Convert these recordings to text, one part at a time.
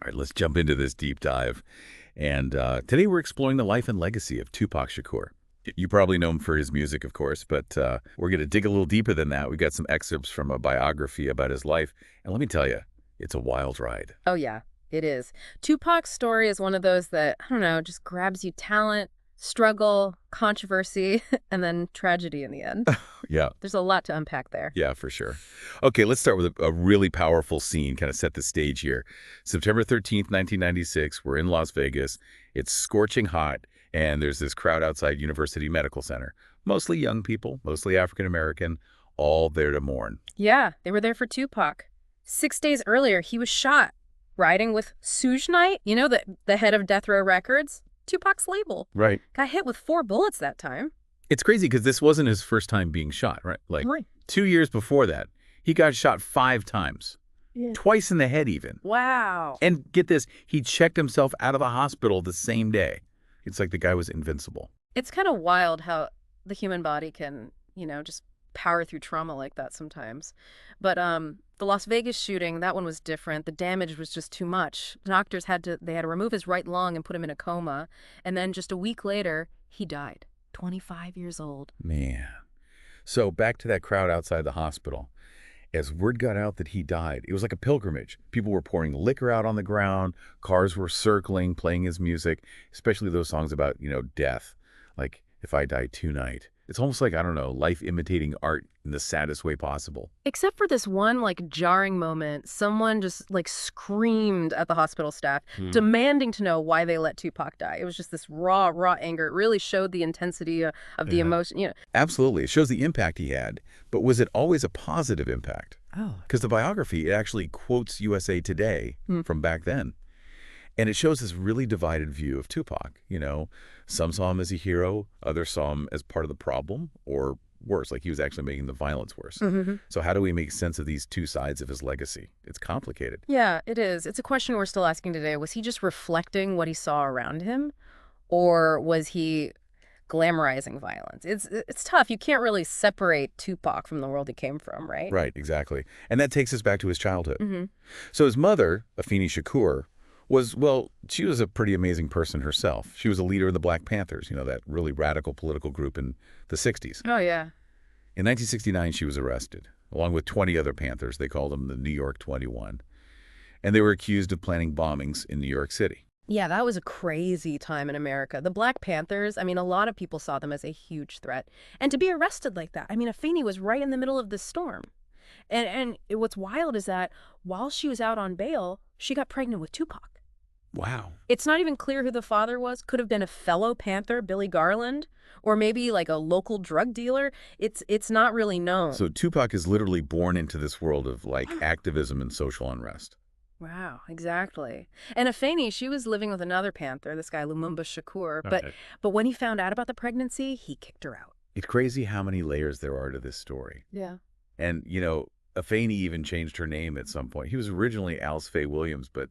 right, let's jump into this deep dive. And today we're exploring the life and legacy of Tupac Shakur. You probably know him for his music, of course, but we're going to dig a little deeper than that. We've got some excerpts from a biography about his life. And let me tell you, it's a wild ride. Oh, yeah, it is. Tupac's story is one of those that, I don't know, just grabs you talent, struggle, controversy, and then tragedy in the end. Yeah. There's a lot to unpack there. Yeah, for sure. Okay, let's start with a really powerful scene, kind of set the stage here. September 13th, 1996, we're in Las Vegas. It's scorching hot, and there's this crowd outside University Medical Center. Mostly young people, mostly African-American, all there to mourn. Yeah, they were there for Tupac. 6 days earlier, he was shot, riding with Suge Knight, you know, the head of Death Row Records, Tupac's label. Right. Got hit with 4 bullets that time. It's crazy because this wasn't his first time being shot, right? Like, Right. 2 years before that, he got shot 5 times. Yeah. Twice in the head even. Wow. And get this, he checked himself out of the hospital the same day. It's like the guy was invincible. It's kind of wild how the human body can, just power through trauma like that sometimes. But the Las Vegas shooting, that one was different. The damage was just too much. Doctors had to remove his right lung and put him in a coma. And then just a week later, he died. 25 years old. Man. So back to that crowd outside the hospital. As word got out that he died, it was like a pilgrimage. People were pouring liquor out on the ground. Cars were circling, playing his music, especially those songs about, death. Like, If I Die Tonight. It's almost like, I don't know, life imitating art in the saddest way possible. Except for this one, jarring moment. Someone just, screamed at the hospital staff, demanding to know why they let Tupac die. It was just this raw anger. It really showed the intensity of the emotion. Absolutely. It shows the impact he had. But was it always a positive impact? Oh. Because the biography, it actually quotes USA Today from back then. And it shows this really divided view of Tupac. Some saw him as a hero, others saw him as part of the problem, or worse, like he was actually making the violence worse. Mm-hmm. So how do we make sense of these two sides of his legacy? It's complicated. Yeah, it is. It's a question we're still asking today. Was he just reflecting what he saw around him, or was he glamorizing violence? It's tough. You can't really separate Tupac from the world he came from, right? Right, exactly. And that takes us back to his childhood. Mm-hmm. So his mother, Afeni Shakur, she was a pretty amazing person herself. She was a leader of the Black Panthers, that really radical political group in the 60s. Oh, yeah. In 1969, she was arrested, along with 20 other Panthers. They called them the New York 21. And they were accused of planning bombings in New York City. Yeah, that was a crazy time in America. The Black Panthers, a lot of people saw them as a huge threat. And to be arrested like that, Afeni was right in the middle of this storm. And what's wild is that while she was out on bail, she got pregnant with Tupac. Wow. It's not even clear who the father was. Could have been a fellow Panther, Billy Garland, or maybe a local drug dealer. It's not really known. So Tupac is literally born into this world of activism and social unrest. Wow, exactly. And Afeni, she was living with another Panther, this guy Lumumba Shakur. But when he found out about the pregnancy, he kicked her out. It's crazy how many layers there are to this story. Yeah. And, Afeni even changed her name at some point. He was originally Alice Faye Williams, but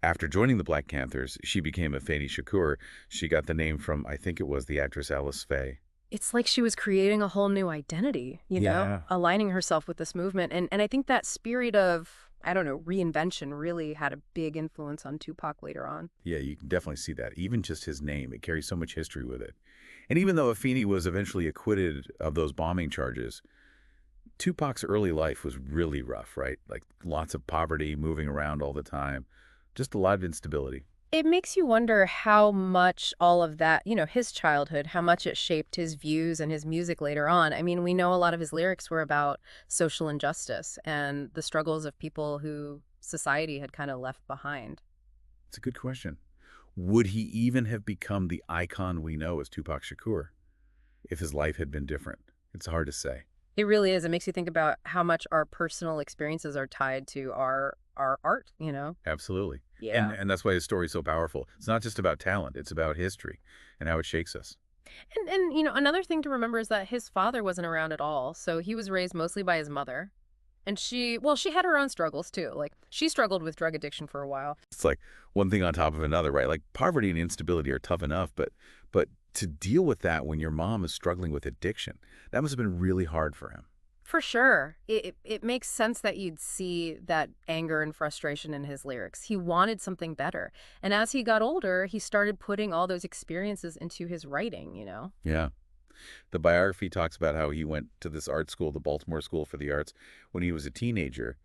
after joining the Black Panthers, she became Afeni Shakur. She got the name from, I think it was the actress Alice Faye. It's like she was creating a whole new identity, aligning herself with this movement. And I think that spirit of, reinvention really had a big influence on Tupac later on. Yeah, you can definitely see that. Even just his name, it carries so much history with it. And even though Afeni was eventually acquitted of those bombing charges, Tupac's early life was really rough, right? Like lots of poverty, moving around all the time, just a lot of instability. It makes you wonder how much all of that, his childhood, how much it shaped his views and his music later on. We know a lot of his lyrics were about social injustice and the struggles of people who society had kind of left behind. It's a good question. Would he even have become the icon we know as Tupac Shakur if his life had been different? It's hard to say. It really is. It makes you think about how much our personal experiences are tied to our art, Absolutely. Yeah. And that's why his story is so powerful. It's not just about talent. It's about history and how it shakes us. And another thing to remember is that his father wasn't around at all. So he was raised mostly by his mother. And she had her own struggles, too. She struggled with drug addiction for a while. It's like one thing on top of another, right? Like poverty and instability are tough enough, but to deal with that when your mom is struggling with addiction, that must have been really hard for him. For sure. It makes sense that you'd see that anger and frustration in his lyrics. He wanted something better. And as he got older, he started putting all those experiences into his writing, you know? Yeah. The biography talks about how he went to this art school, the Baltimore School for the Arts, when he was a teenager.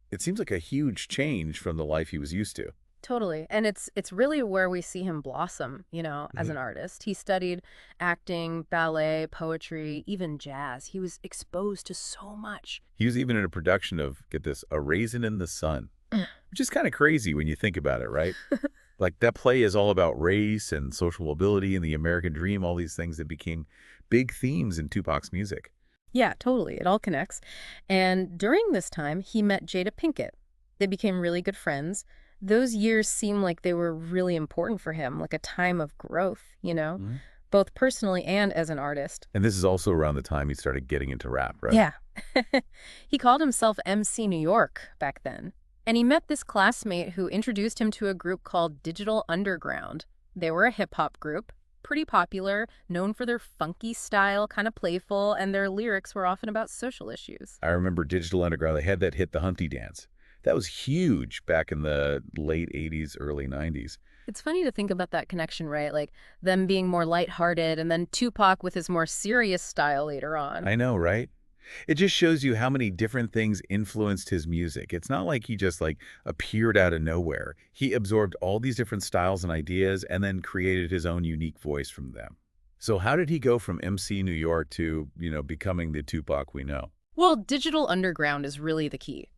It seems like a huge change from the life he was used to. Totally. And it's really where we see him blossom, as Mhm. an artist. He studied acting, ballet, poetry, even jazz. He was exposed to so much. He was even in a production of, get this, A Raisin in the Sun, which is kind of crazy when you think about it, right? Like that play is all about race and social mobility and the American dream, all these things that became big themes in Tupac's music. Yeah, totally. It all connects. And during this time, he met Jada Pinkett. They became really good friends. Those years seem like they were really important for him, like a time of growth, Mhm. both personally and as an artist. And this is also around the time he started getting into rap, right? Yeah. He called himself MC New York back then. And he met this classmate who introduced him to a group called Digital Underground. They were a hip hop group, pretty popular, known for their funky style, kind of playful, and their lyrics were often about social issues. I remember Digital Underground, they had that hit, The Humpty Dance. That was huge back in the late 80s, early 90s. It's funny to think about that connection, right? Like them being more lighthearted and then Tupac with his more serious style later on. I know, right? It just shows you how many different things influenced his music. It's not like he just appeared out of nowhere. He absorbed all these different styles and ideas and then created his own unique voice from them. So how did he go from MC New York to, becoming the Tupac we know? Well, Digital Underground is really the key.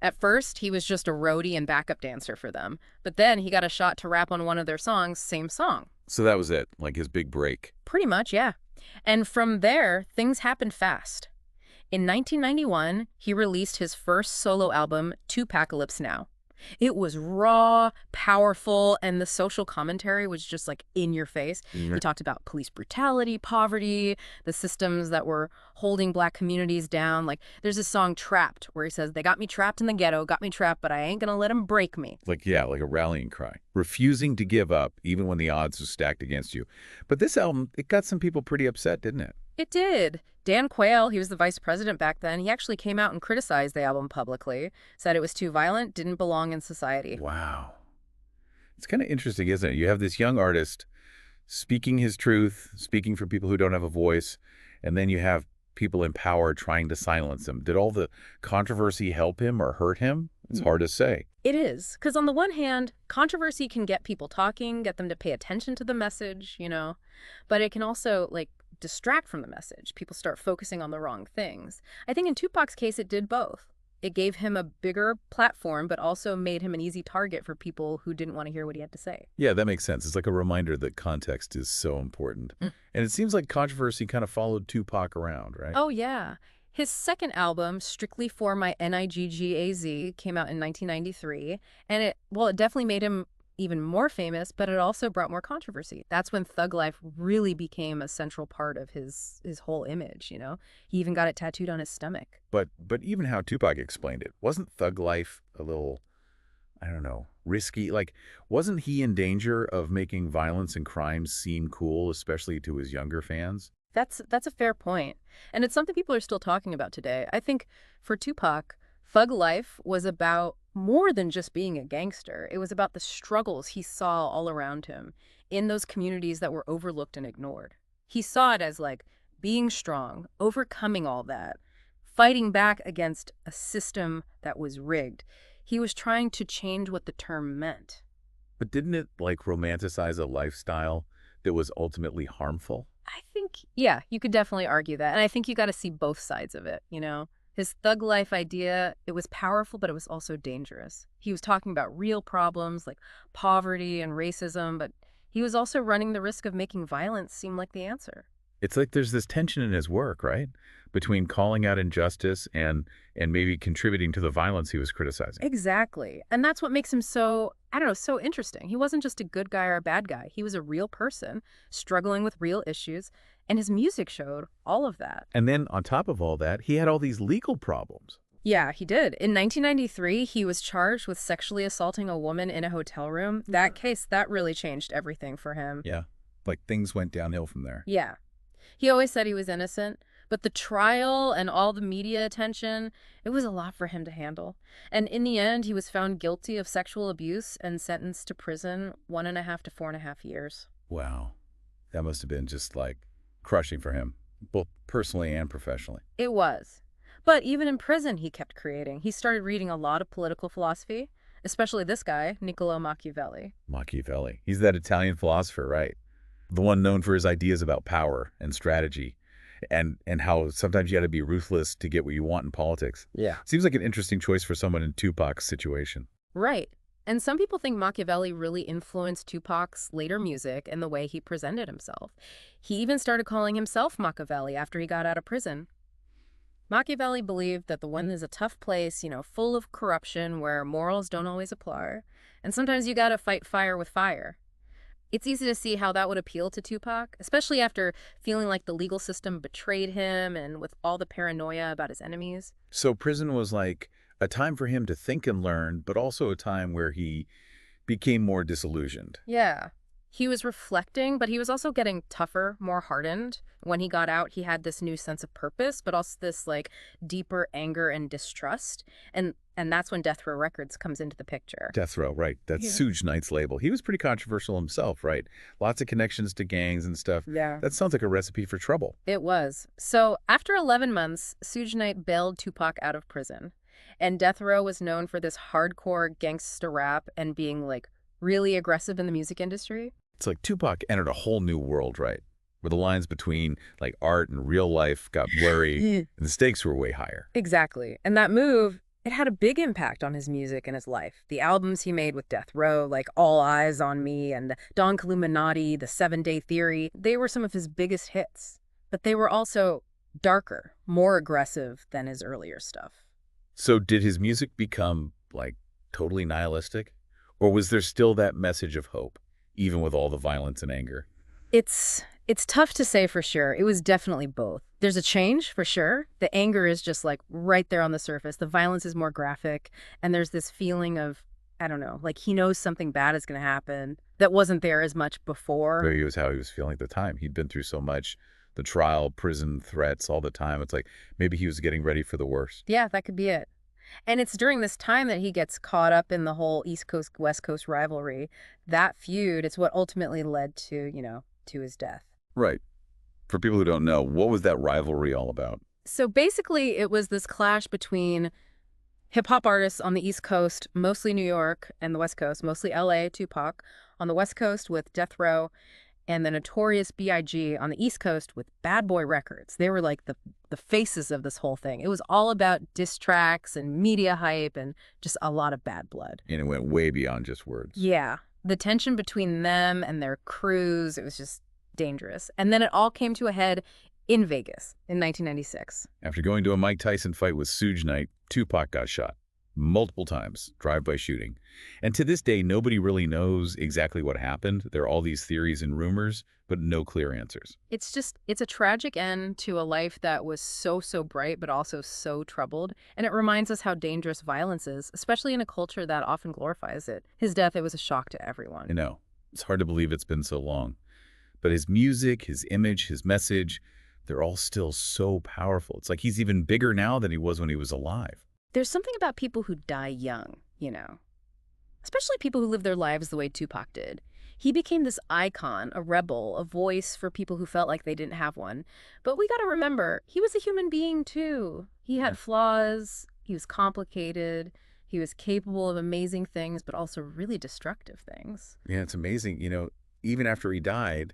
At first, he was just a roadie and backup dancer for them, but then he got a shot to rap on one of their songs, same song. So that was it, like his big break. Pretty much, yeah. And from there, things happened fast. In 1991, he released his first solo album, Tupacalypse Now. It was raw, powerful, and the social commentary was just like in your face. He talked about police brutality, poverty, the systems that were holding black communities down. Like there's this song Trapped where he says, "They got me trapped in the ghetto, got me trapped, but I ain't gonna let them break me." Like a rallying cry. Refusing to give up even when the odds are stacked against you. But this album, it got some people pretty upset, didn't it? It did. Dan Quayle, he was the vice president back then, he actually came out and criticized the album publicly, said it was too violent, didn't belong in society. Wow. It's kind of interesting, isn't it? You have this young artist speaking his truth, speaking for people who don't have a voice, and then you have people in power trying to silence him. Did all the controversy help him or hurt him? It's hard to say. It is, because on the one hand, controversy can get people talking, get them to pay attention to the message, but it can also, distract from the message. People start focusing on the wrong things. I think in Tupac's case, it did both. It gave him a bigger platform, but also made him an easy target for people who didn't want to hear what he had to say. Yeah, that makes sense. It's like a reminder that context is so important. Mm. And it seems like controversy kind of followed Tupac around, right? Oh, yeah. His second album, Strictly for My Niggaz, came out in 1993, and it definitely made him even more famous, but it also brought more controversy. That's when thug life really became a central part of his whole image. He even got it tattooed on his stomach. But even how Tupac explained it, wasn't thug life a little, I don't know, risky? Like, wasn't he in danger of making violence and crimes seem cool, especially to his younger fans? That's a fair point. And it's something people are still talking about today. I think for Tupac, thug life was about more than just being a gangster. It was about the struggles he saw all around him in those communities that were overlooked and ignored. He saw it as being strong, overcoming all that, fighting back against a system that was rigged. He was trying to change what the term meant. But didn't it romanticize a lifestyle that was ultimately harmful? I think, yeah, you could definitely argue that. And I think you got to see both sides of it. His thug life idea, it was powerful, but it was also dangerous. He was talking about real problems like poverty and racism, but he was also running the risk of making violence seem like the answer. It's like there's this tension in his work, right? Between calling out injustice and maybe contributing to the violence he was criticizing. Exactly. And that's what makes him so, I don't know, so interesting. He wasn't just a good guy or a bad guy. He was a real person struggling with real issues, and his music showed all of that. And then on top of all that, he had all these legal problems. Yeah, he did. In 1993, he was charged with sexually assaulting a woman in a hotel room. That case, that really changed everything for him. Yeah. Like things went downhill from there. Yeah. He always said he was innocent, But the trial and all the media attention, it was a lot for him to handle. And in the end, he was found guilty of sexual abuse and sentenced to prison 1.5 to 4.5 years. Wow. That must have been just like crushing for him, both personally and professionally. It was. But even in prison, he kept creating. He started reading a lot of political philosophy, especially this guy, Niccolo Machiavelli. Machiavelli. He's that Italian philosopher, right? The one known for his ideas about power and strategy and how sometimes you got to be ruthless to get what you want in politics. Yeah. Seems like an interesting choice for someone in Tupac's situation. Right. And some people think Machiavelli really influenced Tupac's later music and the way he presented himself. He even started calling himself Machiavelli after he got out of prison. Machiavelli believed that the world is a tough place, full of corruption where morals don't always apply. And sometimes you gotta fight fire with fire. It's easy to see how that would appeal to Tupac, especially after feeling like the legal system betrayed him and with all the paranoia about his enemies. So prison was like a time for him to think and learn, but also a time where he became more disillusioned. Yeah. He was reflecting, but he was also getting tougher, more hardened. When he got out, he had this new sense of purpose, but also this deeper anger and distrust. And that's when Death Row Records comes into the picture. Death Row, right. That's Yeah. Suge Knight's label. He was pretty controversial himself, right? Lots of connections to gangs and stuff. Yeah. That sounds like a recipe for trouble. It was. So after 11 months, Suge Knight bailed Tupac out of prison. And Death Row was known for this hardcore gangsta rap and being really aggressive in the music industry. It's like Tupac entered a whole new world, right? Where the lines between art and real life got blurry and the stakes were way higher. Exactly. And that move, it had a big impact on his music and his life. The albums he made with Death Row, like All Eyes on Me and Don Illuminati, The 7-Day Theory, they were some of his biggest hits. But they were also darker, more aggressive than his earlier stuff. So did his music become totally nihilistic? Or was there still that message of hope, even with all the violence and anger? It's tough to say for sure. It was definitely both. There's a change for sure. The anger is just right there on the surface. The violence is more graphic. And there's this feeling of, I don't know, he knows something bad is going to happen that wasn't there as much before. Maybe it was how he was feeling at the time. He'd been through so much, the trial, prison, threats all the time. It's like maybe he was getting ready for the worst. Yeah, that could be it. And it's during this time that he gets caught up in the whole East Coast, West Coast rivalry. That feud is what ultimately led to, to his death. Right. For people who don't know, what was that rivalry all about? So basically, it was this clash between hip-hop artists on the East Coast, mostly New York, and the West Coast, mostly L.A., Tupac, on the West Coast with Death Row, and the Notorious B.I.G. on the East Coast with Bad Boy Records. They were the faces of this whole thing. It was all about diss tracks and media hype and just a lot of bad blood. And it went way beyond just words. Yeah. The tension between them and their crews, it was just dangerous. And then it all came to a head in Vegas in 1996. After going to a Mike Tyson fight with Suge Knight, Tupac got shot multiple times, drive-by shooting. And to this day, nobody really knows exactly what happened. There are all these theories and rumors, but no clear answers. It's a tragic end to a life that was so bright, but also so troubled. And it reminds us how dangerous violence is, especially in a culture that often glorifies it. His death, it was a shock to everyone. I know. It's hard to believe it's been so long. But his music, his image, his message, they're all still so powerful. It's like he's even bigger now than he was when he was alive. There's something about people who die young, especially people who live their lives the way Tupac did. He became this icon, a rebel, a voice for people who felt like they didn't have one. But we got to remember, he was a human being too. He had flaws, he was complicated, he was capable of amazing things, but also really destructive things. Yeah, it's amazing. Even after he died,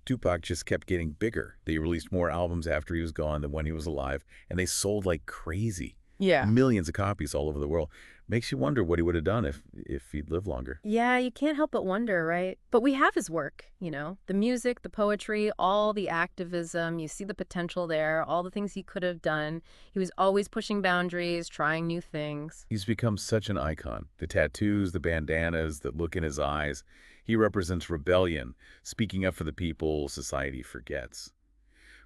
Tupac just kept getting bigger. They released more albums after he was gone than when he was alive, and they sold like crazy. Yeah. Millions of copies all over the world. Makes you wonder what he would have done if he'd lived longer. Yeah, you can't help but wonder, right? But we have his work, the music, the poetry, all the activism. You see the potential there, all the things he could have done. He was always pushing boundaries, trying new things. He's become such an icon. The tattoos, the bandanas, the look in his eyes. He represents rebellion, speaking up for the people society forgets.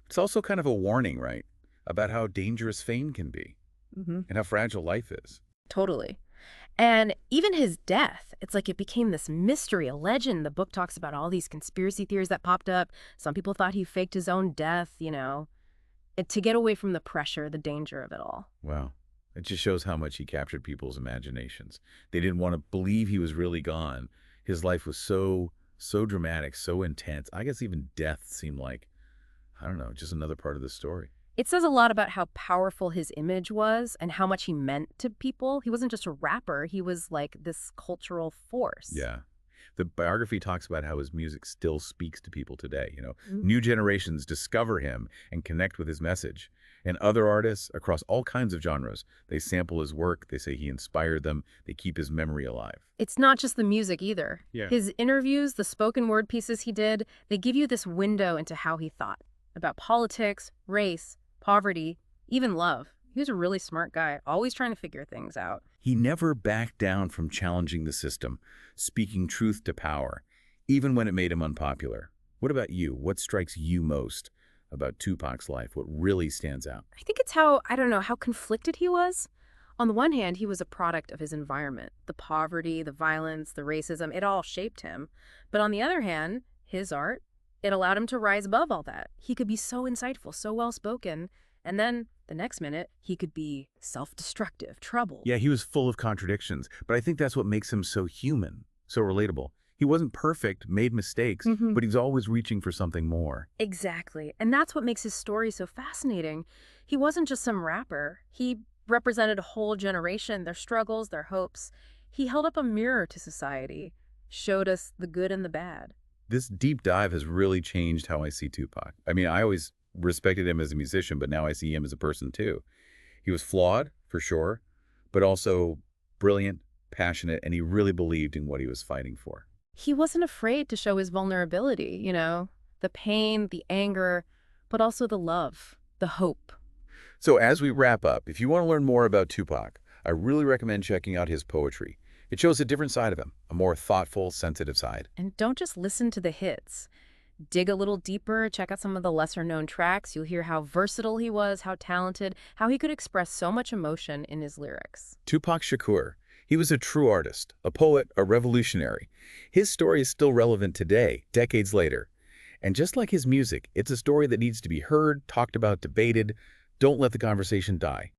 It's also kind of a warning, right, about how dangerous fame can be. Mm-hmm. And how fragile life is. Totally. And even his death, it's like it became this mystery, a legend. The book talks about all these conspiracy theories that popped up. Some people thought he faked his own death, to get away from the pressure, the danger of it all. Wow. It just shows how much he captured people's imaginations. They didn't want to believe he was really gone. His life was so dramatic, so intense. I guess even death seemed like, I don't know, just another part of the story. It says a lot about how powerful his image was and how much he meant to people. He wasn't just a rapper, he was like this cultural force. Yeah. The biography talks about how his music still speaks to people today. Mm. New generations discover him and connect with his message. And other artists across all kinds of genres, they sample his work, they say he inspired them, they keep his memory alive. It's not just the music either. Yeah. His interviews, the spoken word pieces he did, they give you this window into how he thought about politics, race, poverty, even love. He was a really smart guy, always trying to figure things out. He never backed down from challenging the system, speaking truth to power, even when it made him unpopular. What about you? What strikes you most about Tupac's life? What really stands out? I think it's how, I don't know, how conflicted he was. On the one hand, he was a product of his environment. The poverty, the violence, the racism, it all shaped him. But on the other hand, his art, it allowed him to rise above all that. He could be so insightful, so well-spoken, and then the next minute, he could be self-destructive, troubled. Yeah, he was full of contradictions, but I think that's what makes him so human, so relatable. He wasn't perfect, made mistakes, but he's always reaching for something more. Exactly. And that's what makes his story so fascinating. He wasn't just some rapper. He represented a whole generation, their struggles, their hopes. He held up a mirror to society, showed us the good and the bad. This deep dive has really changed how I see Tupac. I mean, I always respected him as a musician, but now I see him as a person too. He was flawed, for sure, but also brilliant, passionate, and he really believed in what he was fighting for. He wasn't afraid to show his vulnerability, the pain, the anger, but also the love, the hope. So as we wrap up, if you want to learn more about Tupac, I really recommend checking out his poetry. It shows a different side of him, a more thoughtful, sensitive side. And don't just listen to the hits. Dig a little deeper, check out some of the lesser-known tracks. You'll hear how versatile he was, how talented, how he could express so much emotion in his lyrics. Tupac Shakur, he was a true artist, a poet, a revolutionary. His story is still relevant today, decades later. And just like his music, it's a story that needs to be heard, talked about, debated. Don't let the conversation die.